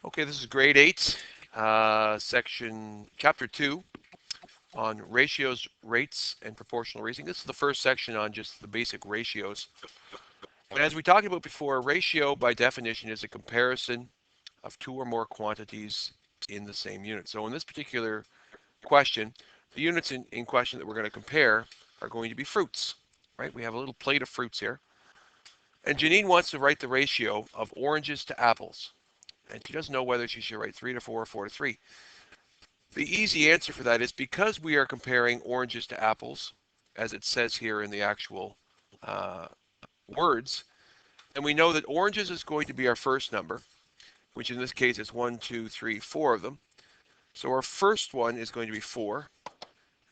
Okay, this is grade 8, chapter 2 on ratios, rates, and proportional rating. This is the first section on just the basic ratios. And as we talked about before, a ratio by definition is a comparison of two or more quantities in the same unit. So in this particular question, the units in question that we're going to compare are going to be fruits, right? We have a little plate of fruits here. And Janine wants to write the ratio of oranges to apples. And she doesn't know whether she should write 3 to 4 or 4 to 3. The easy answer for that is because we are comparing oranges to apples, as it says here in the actual uh, words, and we know that oranges is going to be our first number, which in this case is 1, 2, 3, 4 of them. So our first one is going to be 4,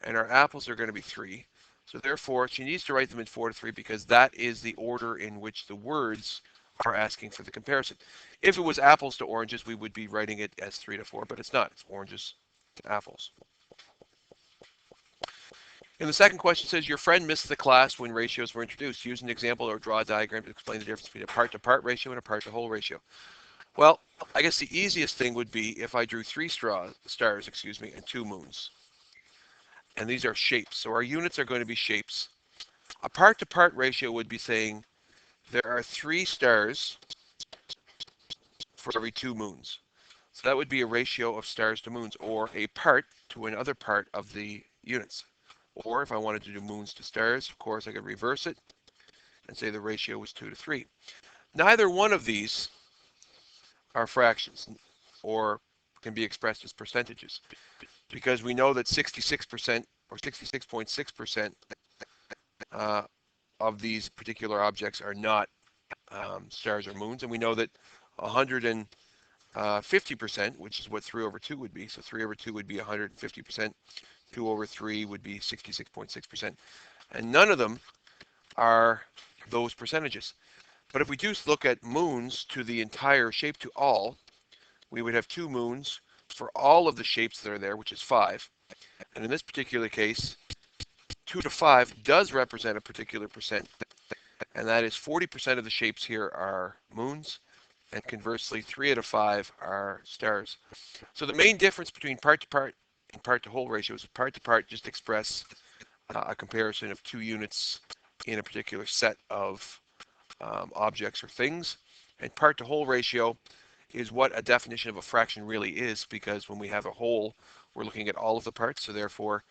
and our apples are going to be 3. So therefore, she needs to write them in 4 to 3 because that is the order in which the words are asking for the comparison. If it was apples to oranges, we would be writing it as 3 to 4, but it's not. It's oranges to apples. And the second question says, your friend missed the class when ratios were introduced. Use an example or draw a diagram to explain the difference between a part-to-part ratio and a part-to-whole ratio. Well, I guess the easiest thing would be if I drew 3 stars, and 2 moons. And these are shapes. So our units are going to be shapes. A part-to-part ratio would be saying there are 3 stars for every 2 moons. So that would be a ratio of stars to moons, or a part to another part of the units. Or if I wanted to do moons to stars, of course, I could reverse it and say the ratio was 2 to 3. Neither one of these are fractions or can be expressed as percentages because we know that 66% or 66.6% uh, of these particular objects are not stars or moons, and we know that 150%, which is what 3 over 2 would be, so 3 over 2 would be 150%, 2 over 3 would be 66.6%, and none of them are those percentages. But if we do look at moons to the entire shape to all, we would have 2 moons for all of the shapes that are there, which is 5. And in this particular case, 2 to 5 does represent a particular percent, and that is 40% of the shapes here are moons, and conversely, 3 out of 5 are stars. So the main difference between part-to-part and part-to-whole ratios is part-to-part just express a comparison of 2 units in a particular set of objects or things. And part-to-whole ratio is what a definition of a fraction really is, because when we have a whole, we're looking at all of the parts. So therefore,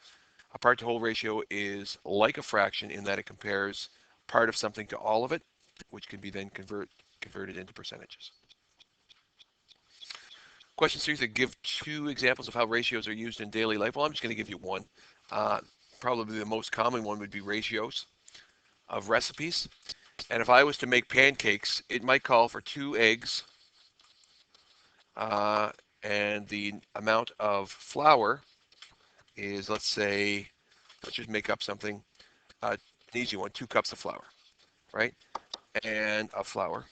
a part-to-whole ratio is like a fraction in that it compares part of something to all of it, which can be then converted into percentages. Question 3 said, give 2 examples of how ratios are used in daily life. Well, I'm just going to give you one. Uh, Probably the most common one would be ratios of recipes. And if I was to make pancakes, it might call for 2 eggs, uh, and the amount of flour is, let's just make up something, an easy one, 2 cups of flour, right? And of flour.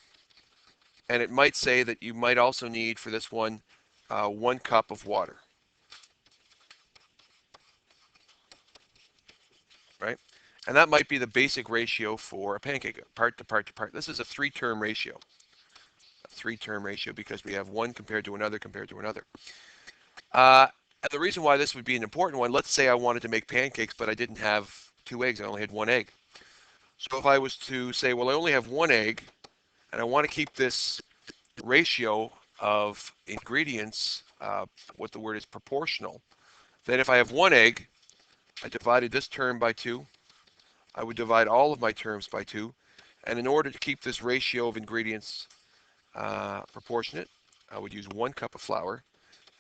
And it might say that you might also need for this one 1 cup of water, right? And that might be the basic ratio for a pancake, part to part to part. This is a 3-term ratio, because we have one compared to another compared to another. And the reason why this would be an important one, let's say I wanted to make pancakes, but I didn't have 2 eggs, I only had 1 egg. So if I was to say, well, I only have 1 egg, and I want to keep this ratio of ingredients, what the word is, proportional, then if I have 1 egg, I divided this term by 2, I would divide all of my terms by 2, and in order to keep this ratio of ingredients proportionate, I would use 1 cup of flour,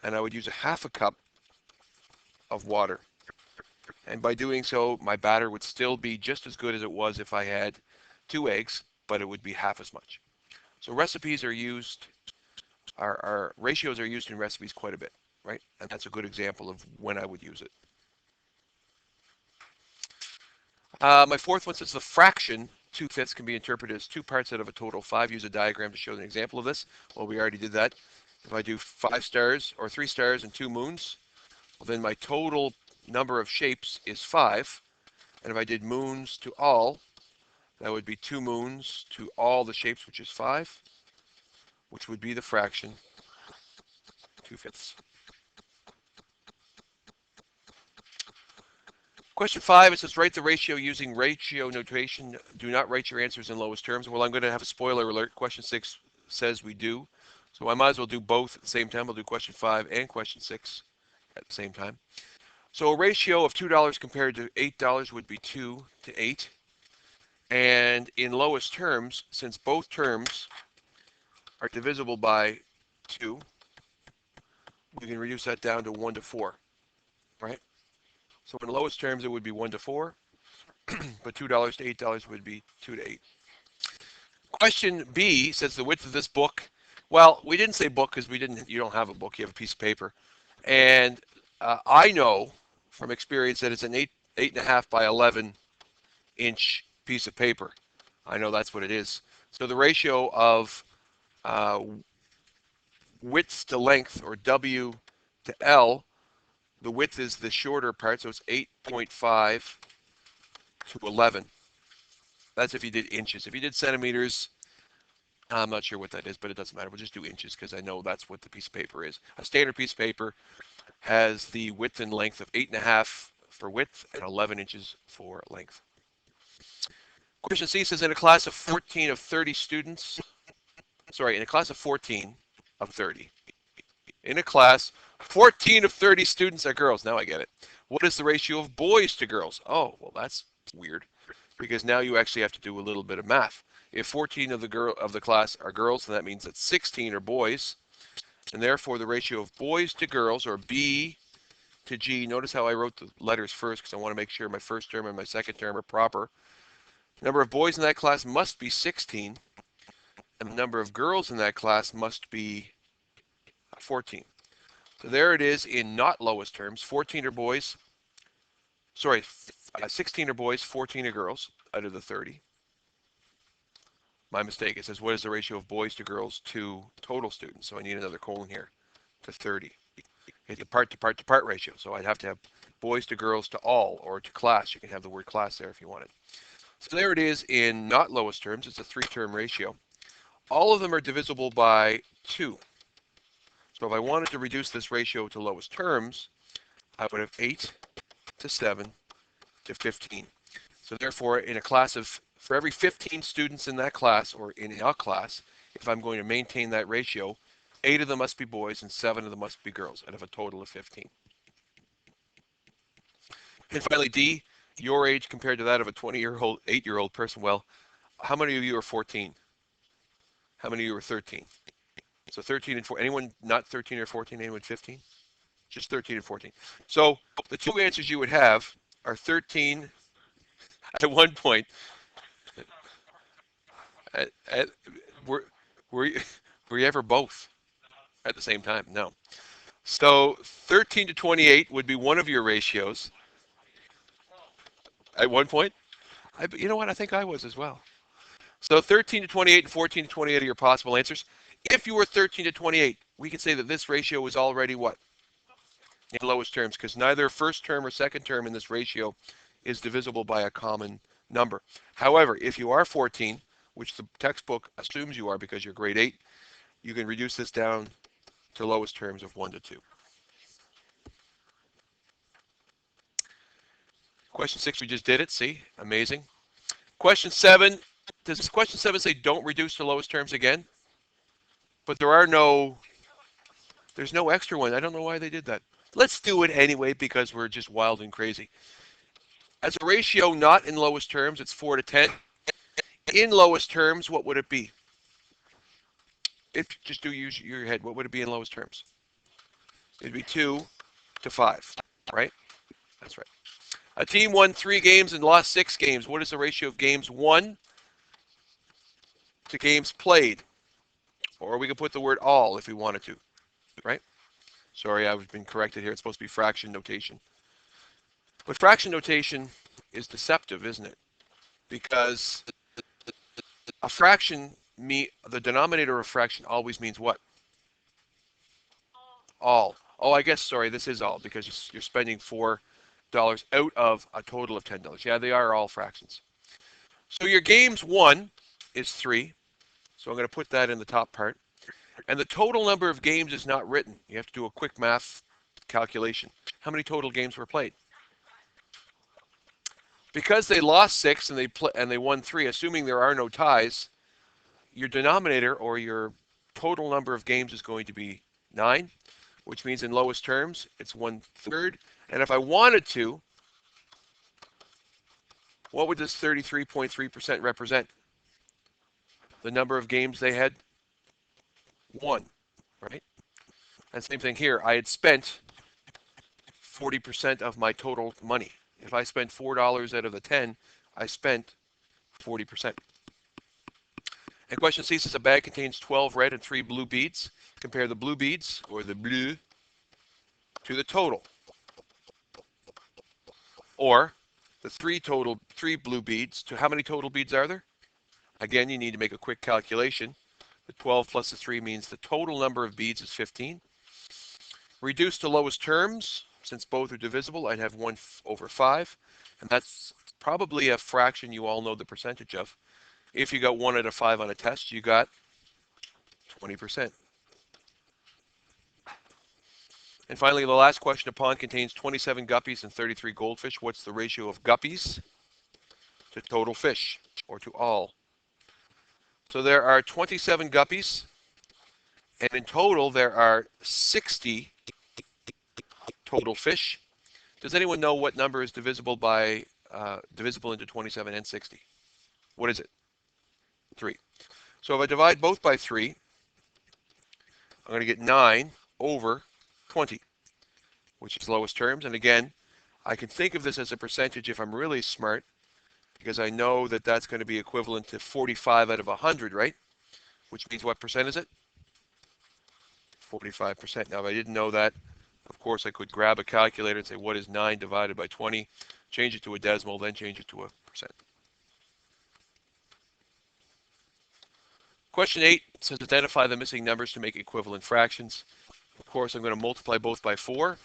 and I would use a half a cup of water. And by doing so, my batter would still be just as good as it was if I had 2 eggs, but it would be half as much. So recipes are used, our ratios are used in recipes quite a bit, right? And that's a good example of when I would use it. My fourth one says the fraction 2/5 can be interpreted as 2 parts out of a total of 5. Use a diagram to show an example of this. Well, we already did that. If I do 5 stars or 3 stars and 2 moons, well, then my total number of shapes is 5. And if I did moons to all, that would be 2 moons to all the shapes, which is 5, which would be the fraction 2/5. Question 5, it says write the ratio using ratio notation. Do not write your answers in lowest terms. Well, I'm going to have a spoiler alert. Question 6 says we do. So I might as well do both at the same time. I'll do question 5 and question 6 at the same time. So a ratio of $2 compared to $8 would be 2 to 8. And in lowest terms, since both terms are divisible by 2, we can reduce that down to 1 to 4, right? So in lowest terms, it would be 1 to 4, but $2 to $8 would be 2 to 8. Question B says the width of this book. Well, we didn't say book because you don't have a book, you have a piece of paper. And I know from experience that it's an 8.5 by 11-inch piece of paper. I know that's what it is. So the ratio of width to length, or W to L, the width is the shorter part, so it's 8.5 to 11. That's if you did inches. If you did centimeters, I'm not sure what that is, but it doesn't matter. We'll just do inches because I know that's what the piece of paper is. A standard piece of paper has the width and length of 8.5 for width and 11 inches for length. Question C says in a class of 14 of 30 students, in a class of 14 of 30, in a class, 14 of 30 students are girls. Now I get it. What is the ratio of boys to girls? Oh, well, that's weird because now you actually have to do a little bit of math. If 14 of the class are girls, then that means that 16 are boys, and therefore the ratio of boys to girls, or B to G. Notice how I wrote the letters first because I want to make sure my first term and my second term are proper. The number of boys in that class must be 16, and the number of girls in that class must be 14. So there it is in not lowest terms. 14 are boys. 16 are boys, 14 are girls out of the 30. My mistake. It says what is the ratio of boys to girls to total students? So I need another colon here to 30. It's a part ratio. So I'd have to have boys to girls to all, or to class. You can have the word class there if you wanted. So there it is in not lowest terms. It's a 3-term ratio. All of them are divisible by 2. So if I wanted to reduce this ratio to lowest terms, I would have 8 to 7 to 15. So therefore, in a class of, for every 15 students in that class, or in a class, if I'm going to maintain that ratio, 8 of them must be boys and 7 of them must be girls, out of a total of 15. And finally, D, your age compared to that of a 20-year-old, 8-year-old person. Well, how many of you are 14? How many of you are 13? So 13 and 14. Anyone not 13 or 14? Anyone 15? Just 13 and 14. So the two answers you would have are 13 at one point. Were, were, you, were you ever both at the same time? No. So 13 to 28 would be one of your ratios at one point. You know what? I think I was as well. So 13 to 28 and 14 to 28 are your possible answers. If you were 13 to 28, we could say that this ratio is already what? In lowest terms, because neither first term or second term in this ratio is divisible by a common number. However, if you are 14, which the textbook assumes you are because you're grade 8, you can reduce this down to lowest terms of 1 to 2. Question 6, we just did it. See? Amazing. Question 7, does question 7 say don't reduce to lowest terms again? But there's no extra one. I don't know why they did that. Let's do it anyway because we're just wild and crazy. As a ratio not in lowest terms, it's 4 to 10. In lowest terms, what would it be? If you just use your head, what would it be in lowest terms? It'd be 2 to 5, right? That's right. A team won 3 games and lost 6 games. What is the ratio of games won to games played? Or we could put the word all if we wanted to, right? Sorry, I've been corrected here. It's supposed to be fraction notation. But fraction notation is deceptive, isn't it? Because a fraction, the denominator of a fraction always means what? All. Oh, I guess, sorry, this is all because you're spending $4 out of a total of $10. Yeah, they are all fractions. So your games won is 3. So I'm going to put that in the top part. And the total number of games is not written. You have to do a quick math calculation. How many total games were played? Because they lost 6 and they won 3, assuming there are no ties, your denominator or your total number of games is going to be 9, which means in lowest terms, it's 1/3. And if I wanted to, what would this 33.3% represent? The number of games they had won, right? And same thing here. I had spent 40% of my total money. If I spent $4 out of the 10, I spent 40%. And question C says a bag contains 12 red and 3 blue beads. Compare the blue beads, or the bleu, to the total. Or the 3 blue beads to how many total beads are there? Again, you need to make a quick calculation. The 12 plus the 3 means the total number of beads is 15. Reduce to lowest terms, since both are divisible, I'd have 1/5. And that's probably a fraction you all know the percentage of. If you got 1 out of 5 on a test, you got 20%. And finally, the last question, a pond contains 27 guppies and 33 goldfish. What's the ratio of guppies to total fish, or to all? So there are 27 guppies, and in total there are 60 total fish. Does anyone know what number is divisible into 27 and 60? What is it? 3. So if I divide both by 3, I'm going to get 9 over 20, which is lowest terms. And again, I can think of this as a percentage if I'm really smart, because I know that that's going to be equivalent to 45 out of 100, right? Which means what percent is it? 45%. Now, if I didn't know that, of course, I could grab a calculator and say, what is 9 divided by 20? Change it to a decimal, then change it to a percent. Question 8 says identify the missing numbers to make equivalent fractions. Of course, I'm going to multiply both by 4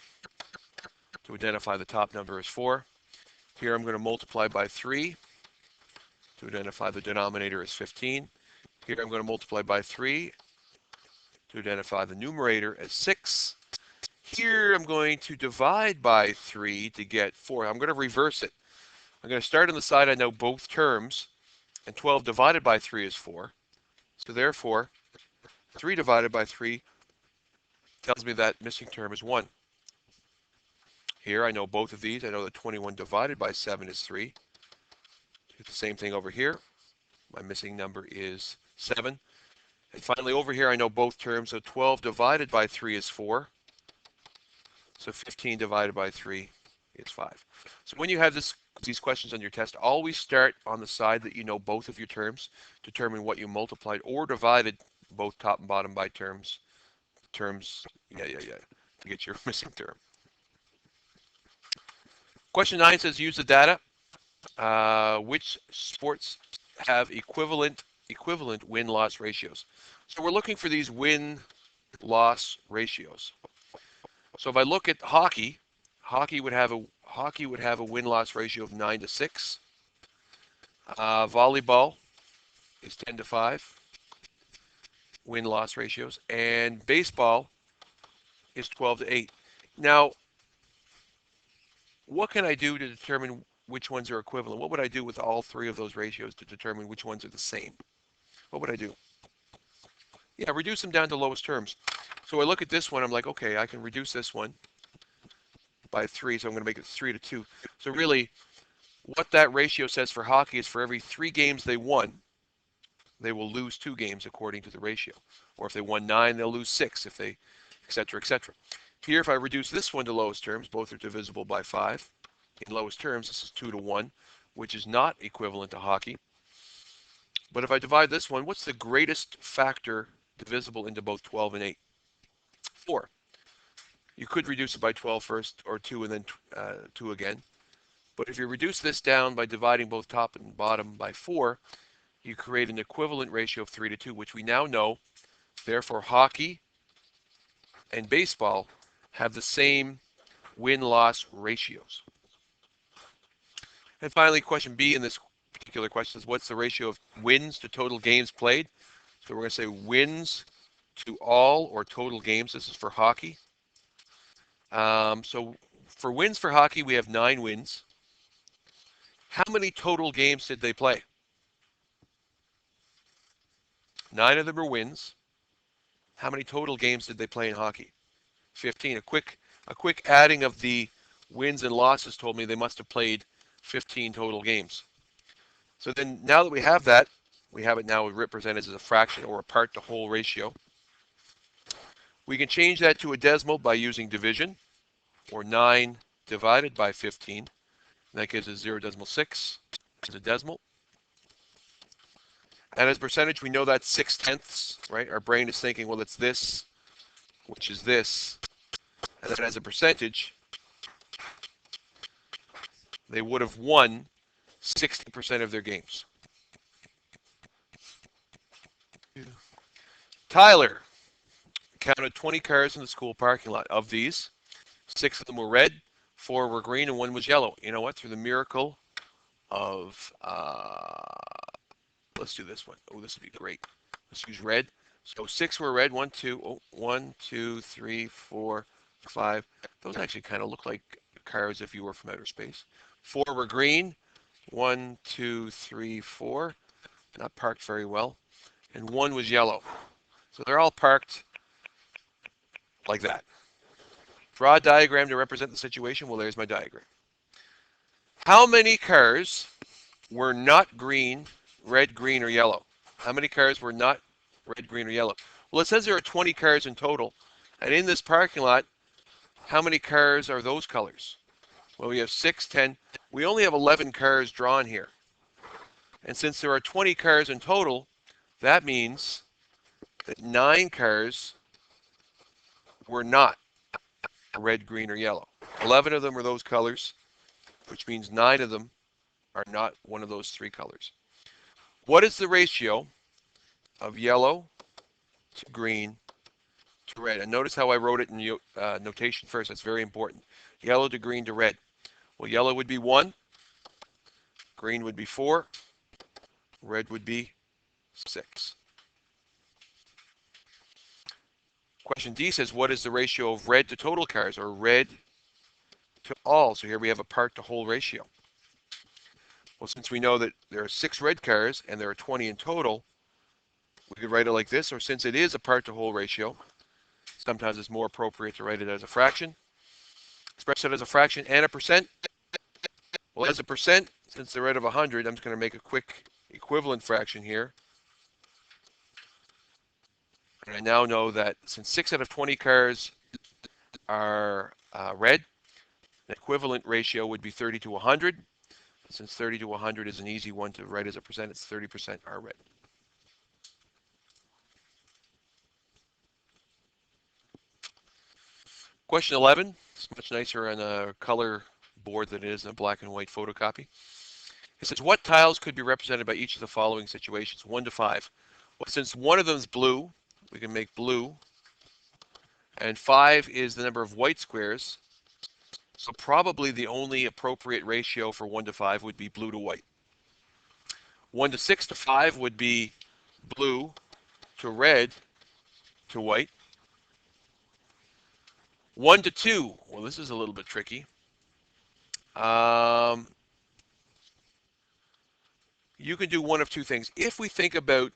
to identify the top number as 4. Here I'm going to multiply by 3 to identify the denominator as 15. Here I'm going to multiply by 3 to identify the numerator as 6. Here I'm going to divide by 3 to get 4. I'm going to reverse it. I'm going to start on the side I know both terms, and 12 divided by 3 is 4. So therefore, 3 divided by 3 tells me that missing term is 1. Here I know both of these. I know that 21 divided by 7 is 3. Do the same thing over here. My missing number is 7. And finally over here I know both terms. So 12 divided by 3 is 4. So 15 divided by 3 is 5. So when you have these questions on your test, always start on the side that you know both of your terms. Determine what you multiplied or divided both top and bottom by terms, to get your missing term. Question 9 says use the data. Which sports have equivalent win-loss ratios? So we're looking for these win-loss ratios. So if I look at hockey would have a win-loss ratio of 9-6. Volleyball is 10-5 win-loss ratios, and baseball is 12-8. Now, what can I do to determine which ones are equivalent? What would I do with all 3 of those ratios to determine which ones are the same? What would I do? Yeah, reduce them down to lowest terms. So I look at this one, I'm like, okay, I can reduce this one by 3, so I'm going to make it 3-2. So really, what that ratio says for hockey is for every 3 games they won, they will lose 2 games according to the ratio. Or if they won 9, they'll lose 6, if they, etc., etc. Here, if I reduce this one to lowest terms, both are divisible by 5. In lowest terms, this is 2-1, which is not equivalent to hockey. But if I divide this one, what's the greatest factor divisible into both 12 and 8? 4. You could reduce it by 12 first, or 2 and then 2 again. But if you reduce this down by dividing both top and bottom by 4, you create an equivalent ratio of 3-2, which we now know. Therefore, hockey and baseball have the same win-loss ratios. And finally, question B in this particular question is what's the ratio of wins to total games played? So we're going to say wins to all or total games. This is for hockey. So for wins for hockey, we have 9 wins. How many total games did they play? 9 of them are wins. How many total games did they play in hockey? 15. A quick adding of the wins and losses told me they must have played 15 total games. So then now that we have that, we have it now represented as a fraction or a part to whole ratio. We can change that to a decimal by using division, or 9 divided by 15. And that gives us 0.6 as a decimal. And as percentage, we know that's 6/10, right? Our brain is thinking, well, it's this, which is this. And then as a percentage, they would have won 60% of their games. Tyler counted 20 cars in the school parking lot. Of these, 6 of them were red, 4 were green, and 1 was yellow. You know what? Through the miracle of, let's do this one. Oh, this would be great. Let's use red. So 6 were red. 1, 2, 3, 4, 5. Those actually kind of look like cars if you were from outer space. 4 were green. 1, 2, 3, 4. Not parked very well. And 1 was yellow. So they're all parked like that. Draw a diagram to represent the situation. Well, there's my diagram. How many cars were not green, red, green, or yellow? How many cars were not red, green, or yellow? Well, it says there are 20 cars in total. And in this parking lot, how many cars are those colors? Well, we have 6, 10. We only have 11 cars drawn here. And since there are 20 cars in total, that means that 9 cars were not red, green, or yellow. 11 of them are those colors, which means 9 of them are not one of those 3 colors. What is the ratio of yellow to green to red? And notice how I wrote it in notation first. That's very important. Yellow to green to red. Well, yellow would be 1, green would be 4, red would be 6. Question D says, what is the ratio of red to total cars, or red to all? So here we have a part to whole ratio. Well, since we know that there are 6 red cars and there are 20 in total, we could write it like this, or since it is a part to whole ratio, sometimes it's more appropriate to write it as a fraction. Express it as a fraction and a percent. Well, as a percent, since they're out of 100, I'm just going to make a quick equivalent fraction here. And I now know that since 6 out of 20 cars are red, the equivalent ratio would be 30 to 100. Since 30 to 100 is an easy one to write as a percent, it's 30% are red. Question 11. It's much nicer on a color board than it is in a black and white photocopy. It says, what tiles could be represented by each of the following situations, 1 to 5? Well, since one of them is blue, we can make blue. And 5 is the number of white squares. So probably the only appropriate ratio for 1 to 5 would be blue to white. 1 to 6 to 5 would be blue to red to white. 1 to 2, well, this is a little bit tricky. You can do one of 2 things. If we think about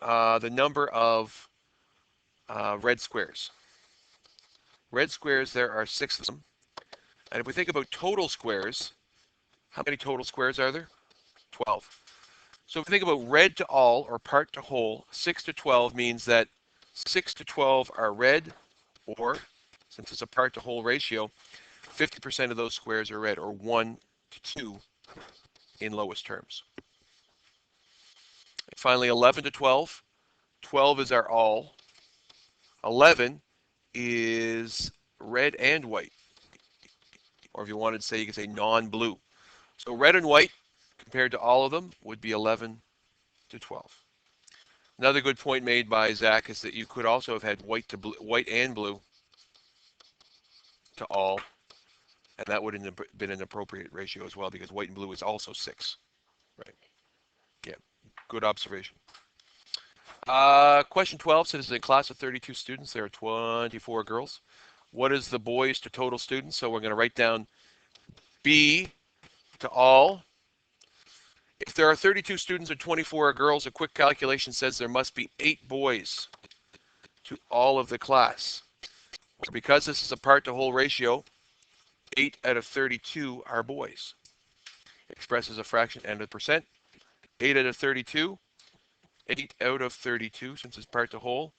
the number of red squares. Red squares, there are 6 of them. And if we think about total squares, how many total squares are there? 12. So if we think about red to all or part to whole, 6 to 12 means that 6 to 12 are red, or since it's a part to whole ratio, 50% of those squares are red, or 1 to 2 in lowest terms. And finally, 11 to 12. 12 is our all. 11 is red and white. Or if you wanted to say, you could say non-blue. So red and white, compared to all of them, would be 11 to 12. Another good point made by Zach is that you could also have had white and blue to all, and that would have been an appropriate ratio as well, because white and blue is also 6. Right? Yeah, good observation. Question 12 says in a class of 32 students, there are 24 girls. What is the boys to total students? So we're going to write down B to all. If there are 32 students and 24 girls, a quick calculation says there must be 8 boys to all of the class. Because this is a part-to-whole ratio, 8 out of 32 are boys. Expressed as a fraction and a percent. 8 out of 32, 8 out of 32, since it's part-to-whole.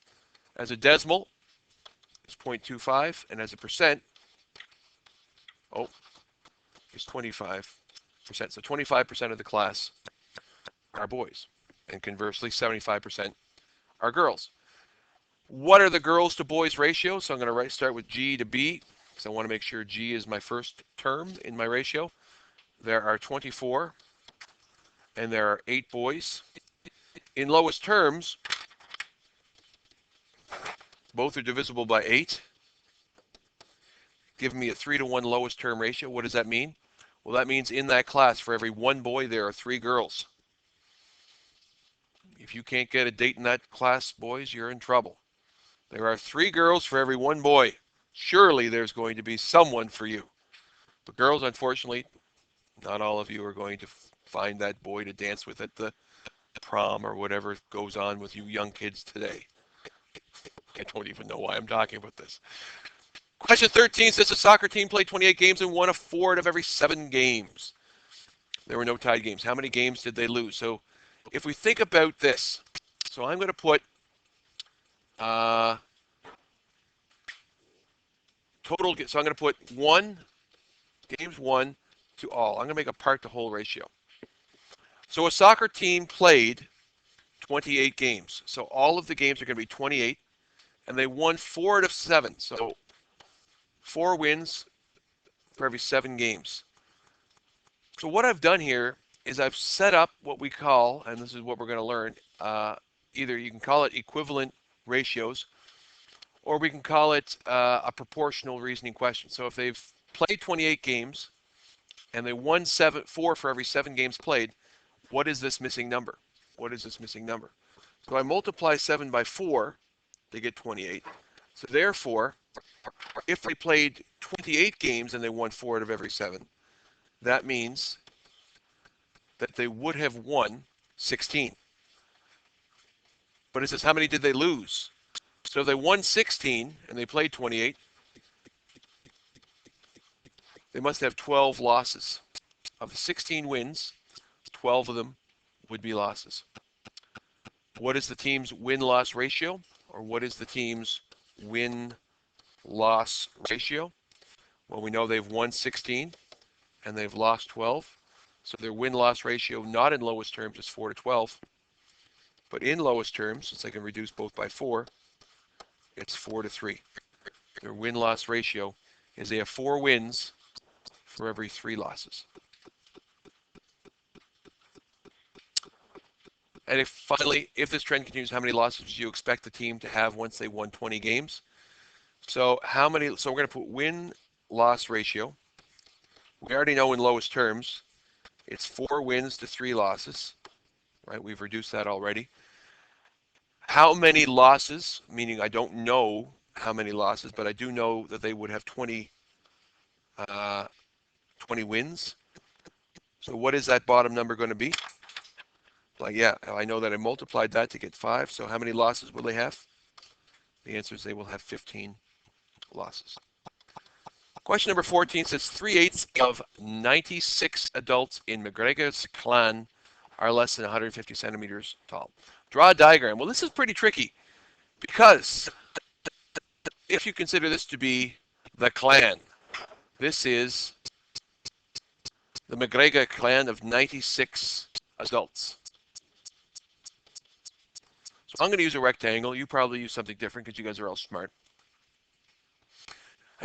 As a decimal, it's 0.25, and as a percent, it's 25%. So 25% of the class are boys, and conversely, 75% are girls. What are the girls to boys ratio? So I'm going to start with G to B, because I want to make sure G is my first term in my ratio. There are 24, and there are 8 boys. In lowest terms, both are divisible by 8, giving me a 3-to-1 lowest term ratio. What does that mean? Well, that means in that class, for every 1 boy, there are 3 girls. If you can't get a date in that class, boys, you're in trouble. There are 3 girls for every 1 boy. Surely there's going to be someone for you. But girls, unfortunately, not all of you are going to find that boy to dance with at the prom or whatever goes on with you young kids today. I don't even know why I'm talking about this. Question 13 says the soccer team played 28 games and won a 4 out of every 7 games. There were no tied games. How many games did they lose? So if we think about this, so I'm going to put total, so I'm going to put games won to all. I'm going to make a part-to-whole ratio. So a soccer team played 28 games. So all of the games are going to be 28, and they won 4 out of 7. So 4 wins for every 7 games. So what I've done here is I've set up what we call, and this is what we're going to learn, either you can call it equivalent ratios, or we can call it a proportional reasoning question. So if they've played 28 games and they won 4 for every 7 games played, what is this missing number? What is this missing number? So I multiply 7 by 4, they get 28. So therefore, if they played 28 games and they won 4 out of every 7, that means that they would have won 16. But it says how many did they lose? So if they won 16 and they played 28, they must have 12 losses. Of the 16 wins, 12 of them would be losses. What is the team's win-loss ratio? Or what is the team's win-loss ratio? Well, we know they've won 16 and they've lost 12. So their win-loss ratio, not in lowest terms, is 4 to 12. But in lowest terms, since I can reduce both by 4, it's 4 to 3. Their win-loss ratio is they have 4 wins for every 3 losses. And if this trend continues, how many losses do you expect the team to have once they won 20 games? So we're going to put win-loss ratio. We already know in lowest terms, it's 4 wins to 3 losses, right? We've reduced that already. How many losses, meaning I don't know how many losses, but I do know that they would have 20 wins. So what is that bottom number going to be? Like, yeah, I know that I multiplied that to get 5. So how many losses will they have? The answer is they will have 15 losses. Question number 14 says 3/8 of 96 adults in McGregor's clan are less than 150 centimeters tall. Draw a diagram. Well, this is pretty tricky because if you consider this to be the clan, this is the McGregor clan of 96 adults. So I'm going to use a rectangle. You probably use something different because you guys are all smart.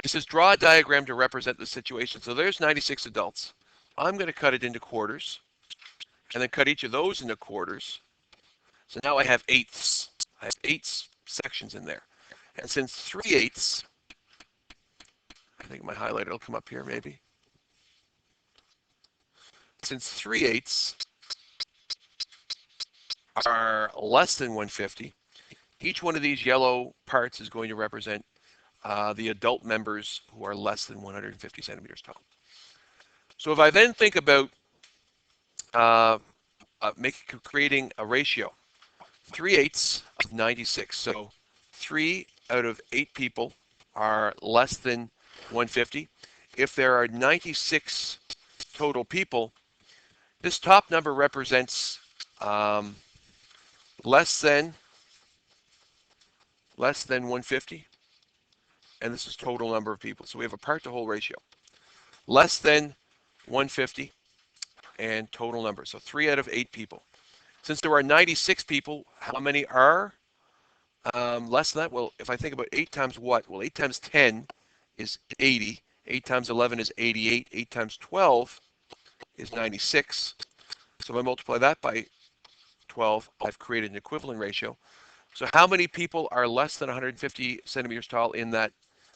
It says draw a diagram to represent the situation. So there's 96 adults. I'm going to cut it into quarters and then cut each of those into quarters. So now I have eighths. I have 8 sections in there. And since 3/8, I think my highlighter will come up here maybe. Since 3/8 are less than 150, each one of these yellow parts is going to represent the adult members who are less than 150 centimeters tall. So if I then think about uh, creating a ratio, 3/8 of 96. So 3 out of 8 people are less than 150. If there are 96 total people, this top number represents um, less than 150, and this is total number of people. So we have a part to whole ratio. Less than 150 and total number. So 3 out of 8 people. Since there are 96 people, how many are less than that? Well, if I think about 8 times what? Well, 8 times 10 is 80. 8 times 11 is 88. 8 times 12 is 96. So if I multiply that by 12, I've created an equivalent ratio. So how many people are less than 150 centimeters tall in that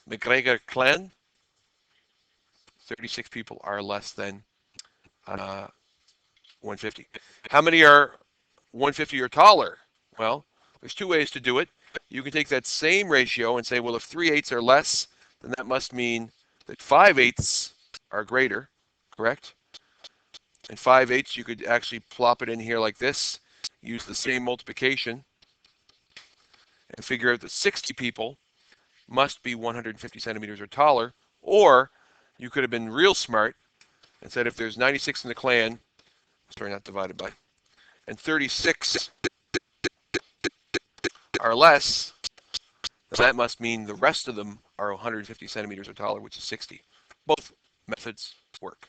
McGregor clan? 36 people are less than 150. How many are 150 or taller? Well, there's 2 ways to do it. You can take that same ratio and say, well, if 3/8 are less, then that must mean that 5/8 are greater, correct? And 5/8, you could actually plop it in here like this, use the same multiplication, and figure out that 60 people must be 150 centimeters or taller. Or you could have been real smart and said if there's 96 in the clan, sorry, not divided by, and 36 are less, then that must mean the rest of them are 150 centimeters or taller, which is 60. Both methods work.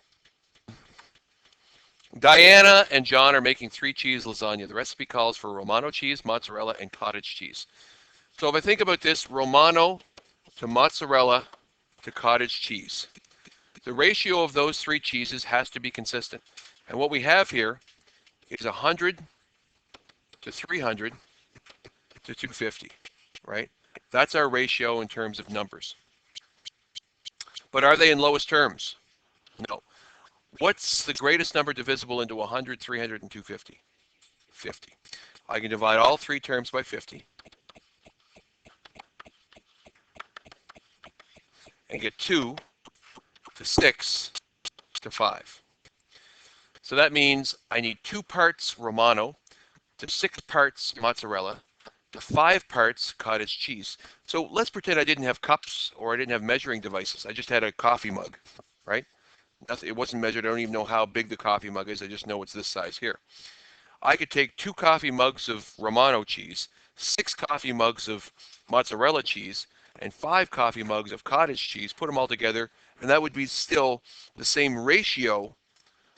Diana and John are making 3-cheese lasagna. The recipe calls for Romano cheese, mozzarella, and cottage cheese. So if I think about this, Romano to mozzarella to cottage cheese, the ratio of those 3 cheeses has to be consistent. And what we have here is 100 to 300 to 250, right? That's our ratio in terms of numbers. But are they in lowest terms? No. What's the greatest number divisible into 100, 300, and 250? 50. I can divide all 3 terms by 50 and get 2 to 6 to 5. So that means I need 2 parts Romano to 6 parts mozzarella to 5 parts cottage cheese. So let's pretend I didn't have cups or I didn't have measuring devices. I just had a coffee mug, right? It wasn't measured. I don't even know how big the coffee mug is. I just know it's this size here. I could take 2 coffee mugs of Romano cheese, 6 coffee mugs of mozzarella cheese, and 5 coffee mugs of cottage cheese, put them all together, and that would be still the same ratio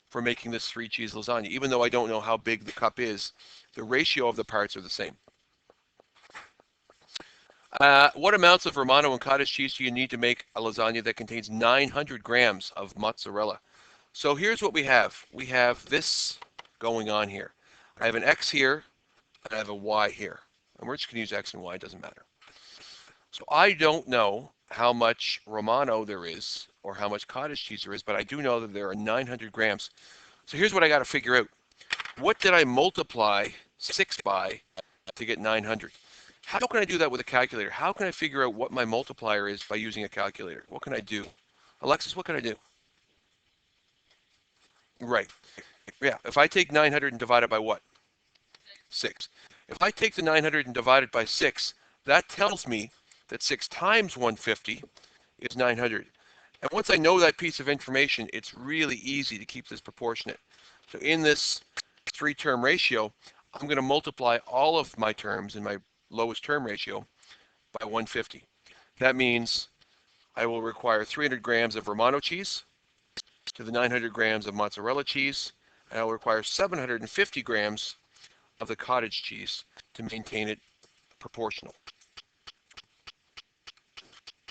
for making this 3-cheese lasagna. Even though I don't know how big the cup is, the ratio of the parts are the same. What amounts of Romano and cottage cheese do you need to make a lasagna that contains 900 grams of mozzarella? So here's what we have. We have this going on here. I have an X here, and I have a Y here. And we're just going to use X and Y, it doesn't matter. So I don't know how much Romano there is or how much cottage cheese there is, but I do know that there are 900 grams. So here's what I got to figure out. What did I multiply 6 by to get 900? How can I do that with a calculator? How can I figure out what my multiplier is by using a calculator? What can I do? Alexis, what can I do? Right. Yeah, if I take 900 and divide it by what? 6. If I take the 900 and divide it by 6, that tells me that 6 times 150 is 900. And once I know that piece of information, it's really easy to keep this proportionate. So in this 3-term ratio, I'm going to multiply all of my terms in my lowest term ratio by 150. That means I will require 300 grams of Romano cheese to the 900 grams of mozzarella cheese, and I will require 750 grams of the cottage cheese to maintain it proportional.